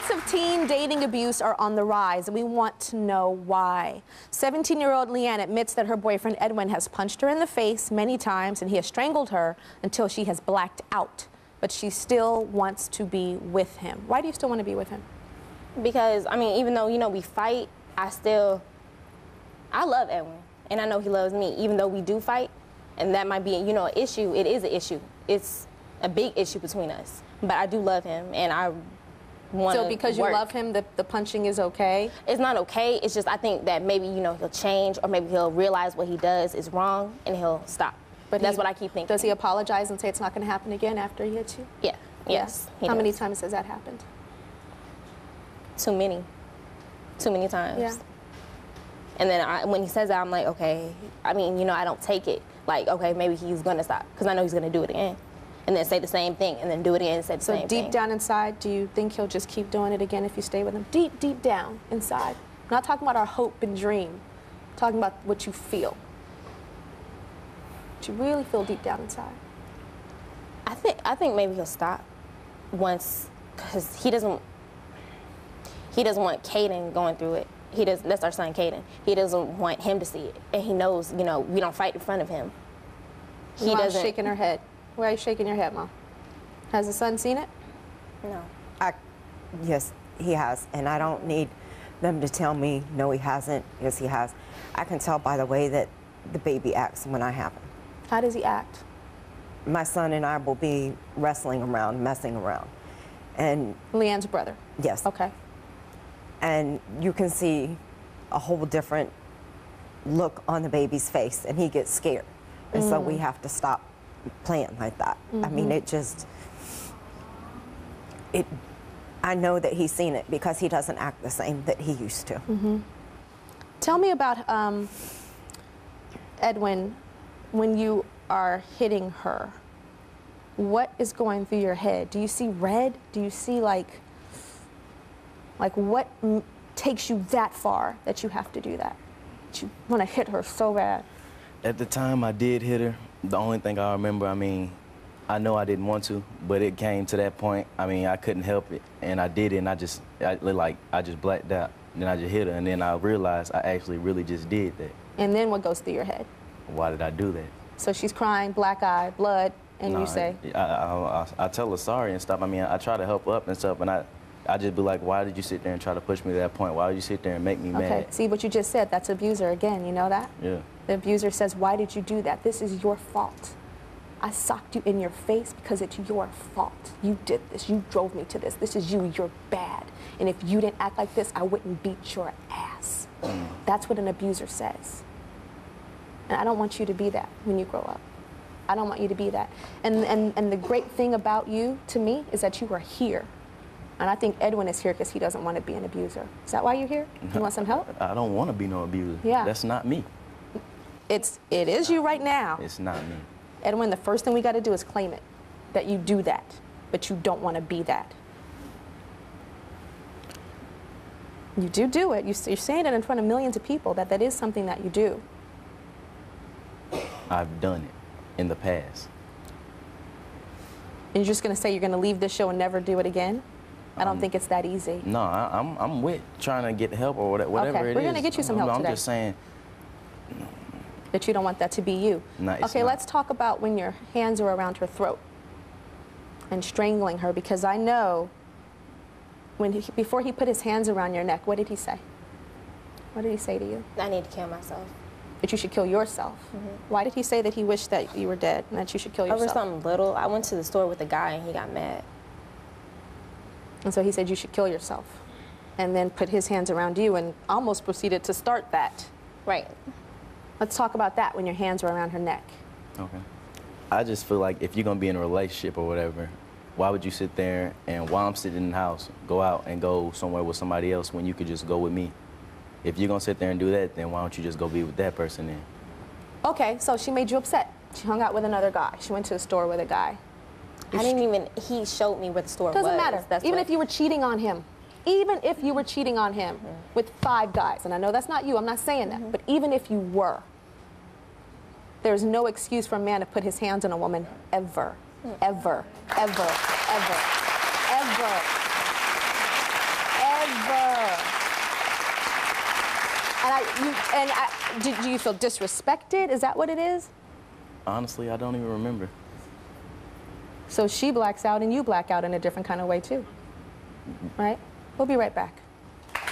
Rates of teen dating abuse are on the rise, and we want to know why. 17-year-old Leanne admits that her boyfriend Edwin has punched her in the face many times, and he has strangled her until she has blacked out. But she still wants to be with him. Why do you still want to be with him? Because, I mean, even though, you know, we fight, I love Edwin, and I know he loves me, even though we do fight, and that might be, you know, an issue. It is an issue. It's a big issue between us. But I do love him, and I want to So because you love him, the punching is okay? It's not okay. It's just I think that maybe, you know, he'll change, or maybe he'll realize what he does is wrong, and he'll stop. But that's what I keep thinking. Does he apologize and say it's not going to happen again after he hits you? Yeah. Yes. How many times has that happened? Too many. Too many times. Yeah. And then when he says that, I'm like, okay. I mean, you know, I don't take it like, okay, maybe he's going to stop, because I know he's going to do it again. And then say the same thing, and then do it again and say the same thing. So deep down inside, do you think he'll just keep doing it again if you stay with him? Deep, deep down inside. I'm not talking about our hope and dream. I'm talking about what you feel. What you really feel deep down inside. I think maybe he'll stop once, because he doesn't want Caden going through it. That's our son, Caden. He doesn't want him to see it, and he knows, you know, we don't fight in front of him. Mom's shaking her head. Why are you shaking your head, Mom? Has the son seen it? No. Yes, he has, and I don't need them to tell me, no, he hasn't. Yes, he has. I can tell by the way that the baby acts when I have him. How does he act? My son and I will be wrestling around, messing around. And Leanne's brother? Yes. Okay. And you can see a whole different look on the baby's face, and he gets scared. And so we have to stop playing like that. I mean, I know that he's seen it because he doesn't act the same that he used to. Tell me about Edwin, when you are hitting her. What is going through your head? Do you see red? Do you see like what takes you that far that you have to do that? That you want to hit her so bad? At the time I did hit her. The only thing I remember, I mean, I know I didn't want to, but it came to that point. I mean, I couldn't help it, and I did it, and I just blacked out. And then I just hit her, and then I realized I actually really just did that. And then what goes through your head? Why did I do that? So she's crying, black eye, blood, and you say? I tell her sorry and stuff. I mean, I try to help her up and stuff, and I just be like, why did you sit there and try to push me to that point? Why did you sit there and make me mad? Okay, see what you just said, that's abuser again, you know that? Yeah. The abuser says, why did you do that? This is your fault. I socked you in your face because it's your fault. You did this, you drove me to this. This is you, you're bad. And if you didn't act like this, I wouldn't beat your ass. That's what an abuser says. And I don't want you to be that when you grow up. I don't want you to be that. And the great thing about you, to me, is that you are here. And I think Edwin is here because he doesn't want to be an abuser. Is that why you're here? You want some help? I don't want to be no abuser. Yeah. That's not me. It is you right now. It's not me. Saying the first thing we got to do is claim it, that you do that, but you don't want to be that. You do it. You're saying it in front of millions of people, that is something that you do. I've done it in the past. And you're just going to say you're going to leave this show and never do it again? I don't think it's that easy. No, I'm with trying to get help or whatever it is. Okay, we're going to get you some help today. I'm just saying. That you don't want that to be you. No, it's okay, not. Let's talk about when your hands are around her throat and strangling her, because I know before he put his hands around your neck, what did he say? What did he say to you? I need to kill myself. That you should kill yourself. Why did he say that he wished that you were dead and that you should kill yourself? Over something little. I went to the store with a guy and he got mad. And so he said you should kill yourself, and then put his hands around you and almost proceeded to start that. Right. Let's talk about that when your hands were around her neck. Okay. I just feel like if you're going to be in a relationship or whatever, why would you sit there and while I'm sitting in the house, go out and go somewhere with somebody else when you could just go with me? If you're going to sit there and do that, then why don't you just go be with that person then? Okay, so she made you upset. She hung out with another guy. She went to the store with a guy. He showed me where the store was. Doesn't matter. Even if you were cheating on him. Even if you were cheating on him with 5 guys, and I know that's not you, I'm not saying that, but even if you were, there's no excuse for a man to put his hands on a woman ever, ever, ever, ever, ever. Do you feel disrespected? Is that what it is? Honestly, I don't even remember. So she blacks out and you black out in a different kind of way too, right? We'll be right back.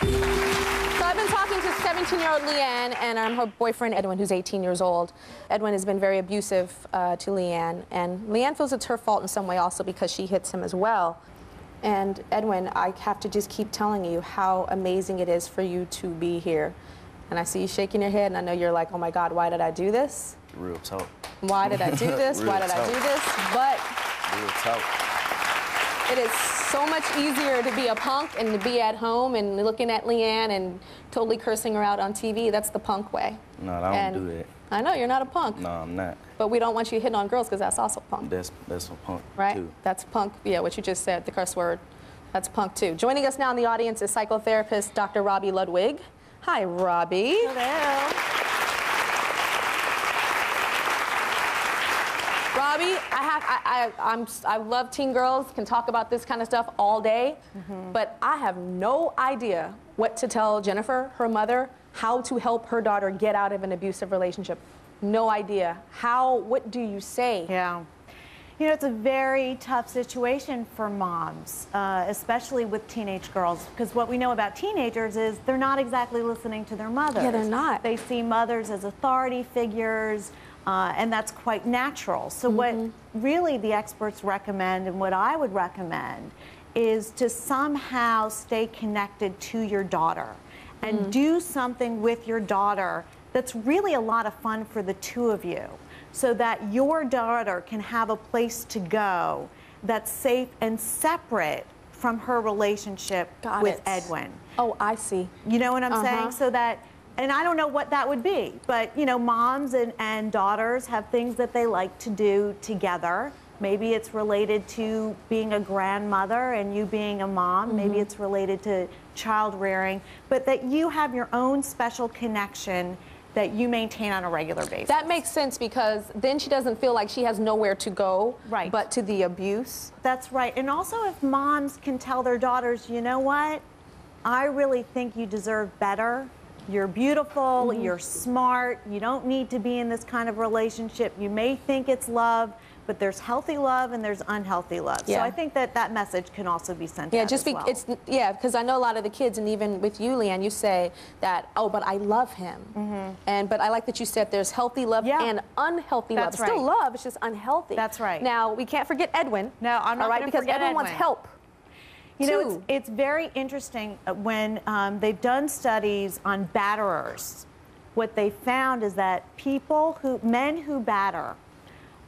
So I've been talking to 17-year-old Leanne and her boyfriend Edwin, who's 18 years old. Edwin has been very abusive to Leanne, and Leanne feels it's her fault in some way also because she hits him as well. And Edwin, I have to just keep telling you how amazing it is for you to be here. And I see you shaking your head, and I know you're like, oh my God, why did I do this? Real talk. Why did I do this? Why did I do this? But Real talk. it is so much easier to be a punk and to be at home and looking at Leanne and totally cursing her out on TV. That's the punk way. No, I don't do that. I know, you're not a punk. No, I'm not. But we don't want you hitting on girls because that's also punk. That's a punk, right? too. That's punk. Yeah, what you just said, the curse word. That's punk, too. Joining us now in the audience is psychotherapist Dr. Robbie Ludwig. Hi, Robbie. Hello. Robbie, I love teen girls, can talk about this kind of stuff all day, but I have no idea what to tell Jennifer, her mother, how to help her daughter get out of an abusive relationship. No idea. What do you say? Yeah. You know, it's a very tough situation for moms, especially with teenage girls, because what we know about teenagers is they're not exactly listening to their mothers. Yeah, they're not. They see mothers as authority figures, and that's quite natural. So what really the experts recommend, and what I would recommend, is to somehow stay connected to your daughter and do something with your daughter that's really a lot of fun for the two of you, so that your daughter can have a place to go that's safe and separate from her relationship with Edwin. Oh, I see. You know what I'm saying? So that, and I don't know what that would be, but you know, moms and daughters have things that they like to do together. Maybe it's related to being a grandmother and you being a mom. Maybe it's related to child rearing, but that you have your own special connection that you maintain on a regular basis. That makes sense, because then she doesn't feel like she has nowhere to go but to the abuse. That's right. And also, if moms can tell their daughters, you know what, I really think you deserve better. You're beautiful, you're smart, you don't need to be in this kind of relationship. You may think it's love, but there's healthy love and there's unhealthy love. Yeah. So I think that that message can also be sent out just as well. because I know a lot of the kids, and even with you, Leanne, you say that, oh, but I love him. But I like that you said there's healthy love and unhealthy love. That's It's still love, it's just unhealthy. That's right. Now, we can't forget Edwin. No, I'm not all right, gonna because forget Edwin wants Edwin. help. You know, it's very interesting when they've done studies on batterers. What they found is that men who batter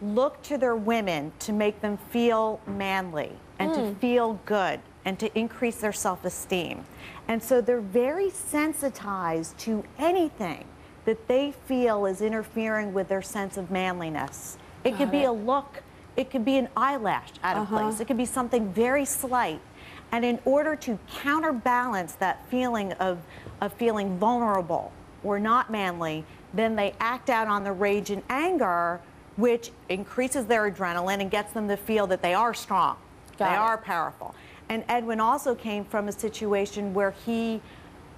look to their women to make them feel manly and to feel good and to increase their self-esteem. And so they're very sensitized to anything that they feel is interfering with their sense of manliness. It could be a look, it could be an eyelash out of place, it could be something very slight. And in order to counterbalance that feeling of feeling vulnerable or not manly, then they act out on the rage and anger, which increases their adrenaline and gets them to feel that they are strong, they are powerful. And Edwin also came from a situation where he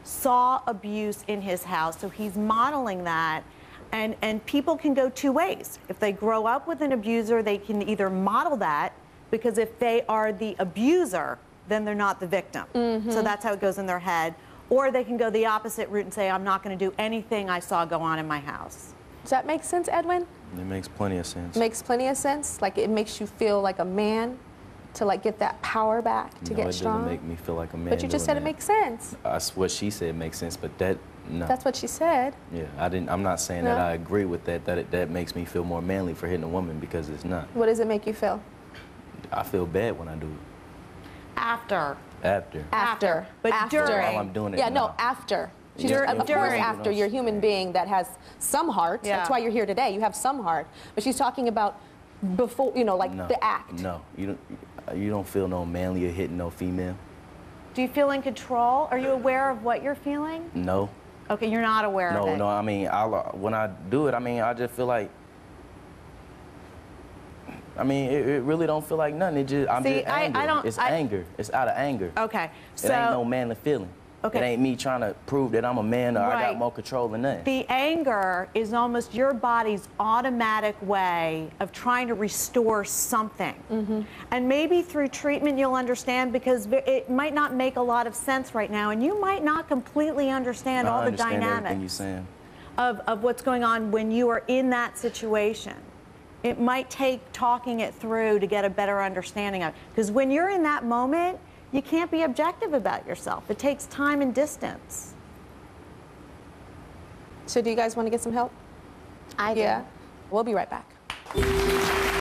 saw abuse in his house, so he's modeling that. And people can go two ways. If they grow up with an abuser, they can either model that, because if they are the abuser, then they're not the victim. So that's how it goes in their head. Or they can go the opposite route and say, I'm not going to do anything I saw go on in my house. Does that make sense, Edwin? It makes plenty of sense. Makes plenty of sense? Like, it makes you feel like a man to, like, get that power back, to get strong? No, it doesn't make me feel like a man. But you just said it makes sense. That's what she said makes sense, but no. That's what she said. Yeah, I'm not saying that I agree with that, that makes me feel more manly for hitting a woman, because it's not. What does it make you feel? I feel bad when I do it. After. But after. during. While I'm doing it. Yeah, now. no, after. Of course, after. You're a human being that has some heart. That's why you're here today. You have some heart. But she's talking about before, like the act. No, you don't feel no manly or hitting no female. Do you feel in control? Are you aware of what you're feeling? No. Okay, you're not aware of it. No, I mean, when I do it, I mean, I just feel like, it really don't feel like nothing. It's just anger. It's anger. It's out of anger. Okay, so it ain't no manly feeling. Okay. It ain't me trying to prove that I'm a man or I Right. got more control than that. The anger is almost your body's automatic way of trying to restore something. And maybe through treatment you'll understand, because it might not make a lot of sense right now, and you might not completely understand all the understand everything dynamics you're saying. of what's going on when you are in that situation. It might take talking it through to get a better understanding of it. Because when you're in that moment, you can't be objective about yourself. It takes time and distance. So do you guys want to get some help? I do. Yeah. We'll be right back.